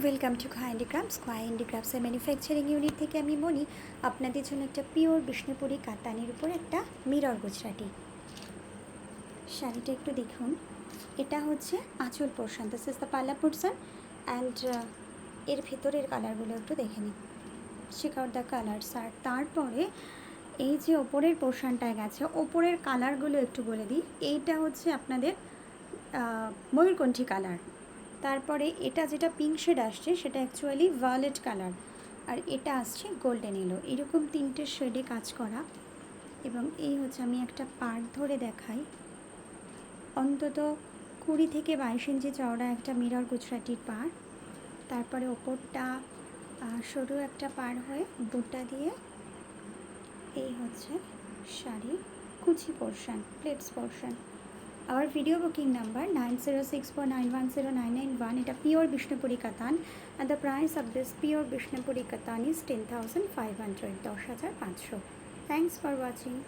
Welcome to খোয়া handicrafts. খোয়া হ্যান্ডিক্রাফটসের manufacturing unit থেকে আমি মনি আপনাদের জন্য একটা পিওর বিষ্ণুপুরি কাতানের উপর একটা মিরর গুজরাটি শাড়িটা একটু দেখুন। এটা হচ্ছে আঁচল পোর্শন, দিস ইজ দ্য পাল্লা পোর্শন অ্যান্ড এর ভেতরের কালারগুলো একটু দেখে নিন। Check out the colours. আর তারপরে এই যে ওপরের পোর্শনটায় গেছে, ওপরের কালারগুলো একটু বলে দিই। এইটা হচ্ছে আপনাদের ময়ূরকণ্ঠী কালার। তারপরে এটা যেটা পিঙ্ক শেড আসছে সেটা অ্যাকচুয়ালি ভায়োলেট কালার, আর এটা আসছে গোল্ডেন এলো। এরকম তিনটে শেডে কাজ করা। এবং এই হচ্ছে, আমি একটা পার্ট ধরে দেখাই, অন্তত 20 থেকে 22 ইঞ্চি চওড়া একটা মিরর গুজরাটির পাড়। তারপরে ওপরটা সরু একটা পাড় হয়ে বুটা দিয়ে এই হচ্ছে শাড়ির কুচি portion, plates portion. Our video booking number 9064910991. It's a pure Vishnupuri Katan, and the price of this pure Vishnupuri Katan is 10,500. 10,500. Thanks for watching.